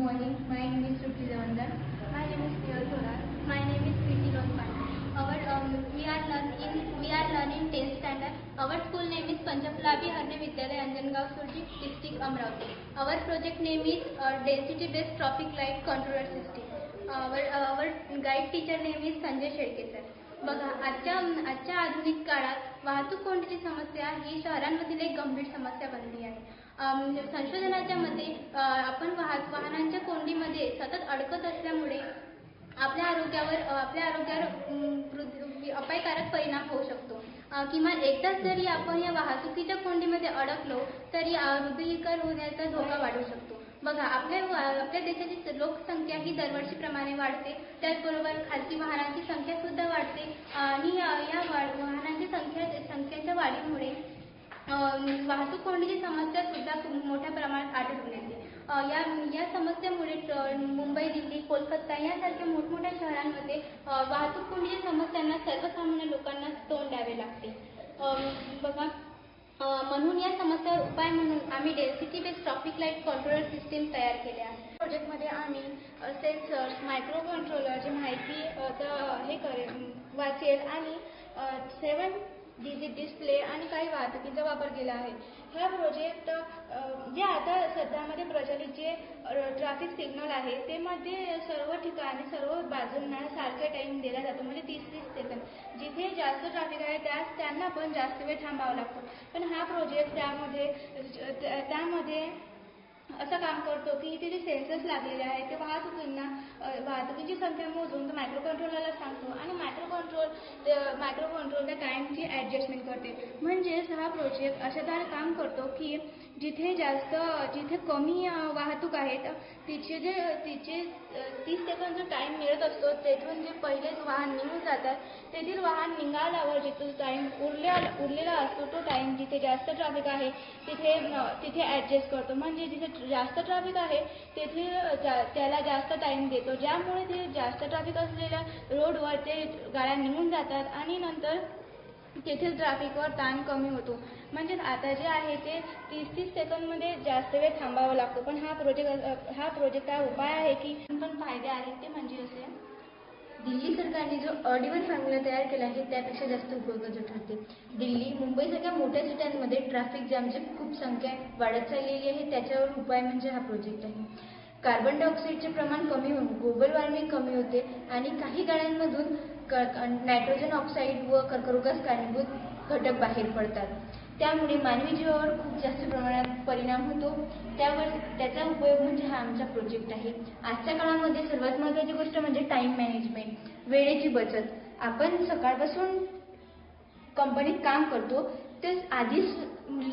morning. My name is Shruti Javandan. My name is Niyal Tholar. My name is Preeti Lonpan. We are learning 10th standard. Our school name is Panchapulabi Harne Vidyalaya Anjangaon Surji, district Amravati. Our project name is density based traffic light controller system. Our guide teacher name is Sanjay Shedke sir. बघा, आजच्या आधुनिक काळात वाहतूक कोंडीची समस्या ही शहरांमधील एक गंभीर समस्या बनली आहे. संशोधनाच्या मते आपण वाहनांच्या कोंडीमध्ये सतत अडकत असल्यामुळे आपल्या आरोग्यावर अपायकारक परिणाम होऊ शकतो. किमान एकदाच जरी आपण या वाहतुकीच्या कोंडीमध्ये अडकलो तरी हृदयविकार होण्याचा धोका वाढू शकतो. बघा, आपल्या देशाची लोकसंख्या ही दरवर्षीप्रमाणे वाढते. त्याचबरोबर खाजगी वाहनांची संख्या सुद्धा वाढते आणि या वाहनांची संख्येच्या वाढीमुळे वाहतूक कोंडीची समस्या सुद्धा मोठ्या प्रमाणात आढळून येते. या समस्येमुळे मुंबई, दिल्ली, कोलकाता यासारख्या मोठमोठ्या शहरांमध्ये वाहतूक कोंडीच्या समस्यांना सर्वसामान्य लोकांना तोंड द्यावे लागते. बघा, म्हणून या समस्यावर उपाय म्हणून आम्ही density based traffic light controller system तयार केले आहे. प्रोजेक्टमध्ये आम्ही सेन्सर्स, मायक्रो कंट्रोलरची माहिती वाचेल आणि 7 डिजिट डिस्प्ले आणि काही वाहतुकीचा वापर केला आहे. हा प्रोजेक्ट जे आता सध्यामध्ये प्रचलित जे ट्रॅफिक सिग्नल आहे ते मध्ये सर्व ठिकाणी सर्व बाजूंना सारखे टाइम दिला जातो, म्हणजे 30 सेकंद. जिथे जास्त ट्रॅफिक आहे त्यांना पण जास्त वेळ थांबावा लागतो. पण हा प्रोजेक्ट त्यामध्ये असं काम करतो की इथे जे सेन्सर्स लागलेले आहेत ते वाहतुकीची संख्या मोजून तो मायक्रो कंट्रोलरला सांगतो आणि मायक्रो कंट्रोल त्या टाईमची ॲडजस्टमेंट करते. म्हणजेच हा प्रोजेक्ट अशा तऱ्हे काम करतो की जिथे कमी वाहतूक आहेत तिचे 30 सेकंद जो टाईम मिळत असतो तेथून जे पहिलेच वाहन निघून जातात तेथील वाहन निघाल्यावर जिथून टाईम उरलेला असतो तो टाईम जिथे जास्त ट्रॅफिक आहे तिथे ॲडजस्ट करतो. म्हणजे जिथे जास्त ट्रॅफिक आहे तेथे त्याला जास्त टाईम देतो, ज्यामुळे ते जास्त ट्रॅफिक असलेल्या रोडवर ते गाड्या निघून जातात आणि नंतर तेथील ट्रॅफिकवर ताण कमी होतो. म्हणजे आता जे आहे ते 30 सेकंदमध्ये जास्त वेळ थांबावा लागतो. पण हा प्रोजेक्ट हा उपाय आहे की पण फायदे आहेत. ते म्हणजे असे, दिल्ली सरकारने जो ऑडिबल फॉर्म्युला तयार केला आहे त्यापेक्षा जास्त उपयोगाचं ठरते. दिल्ली, मुंबईसारख्या मोठ्या सिट्यांमध्ये ट्रॅफिक जॅमची खूप संख्या वाढत चाललेली आहे. त्याच्यावर उपाय म्हणजे हा प्रोजेक्ट आहे. कार्बन डायऑक्साईडचे प्रमाण कमी होऊन ग्लोबल वॉर्मिंग कमी होते आणि काही गाड्यांमधून नायट्रोजन ऑक्साईड व कर्करोगास कारणीभूत घटक बाहेर पडतात. त्यामुळे मानवी जीवावर खूप जास्त प्रमाणात परिणाम होतो. त्याचा उपयोग म्हणजे हा आमचा प्रोजेक्ट आहे. आजच्या काळामध्ये सर्वात महत्त्वाची गोष्ट म्हणजे टाईम मॅनेजमेंट, वेळेची बचत. आपण सकाळपासून कंपनीत काम करतो तर आधीच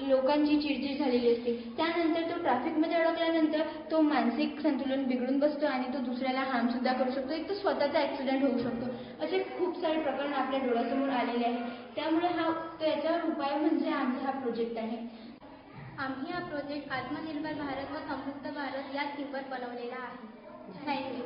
लोकांची चिडचिड झालेली असते. त्यानंतर तो ट्रॅफिकमध्ये अडकल्यानंतर तो मानसिक संतुलन बिघडून बसतो आणि तो दुसऱ्याला हार्म सुद्धा करू शकतो. एक तर स्वतःचा ॲक्सिडेंट होऊ शकतो. असे खूप सारे प्रकरण आपल्या डोळ्यासमोर आलेले आहेत. त्यामुळे याच्यावर उपाय म्हणजे आमचा हा प्रोजेक्ट आहे. आम्ही हा प्रोजेक्ट आत्मनिर्भर भारत व समृद्ध भारत या थीमवर बनवलेला आहे. थँक्यू.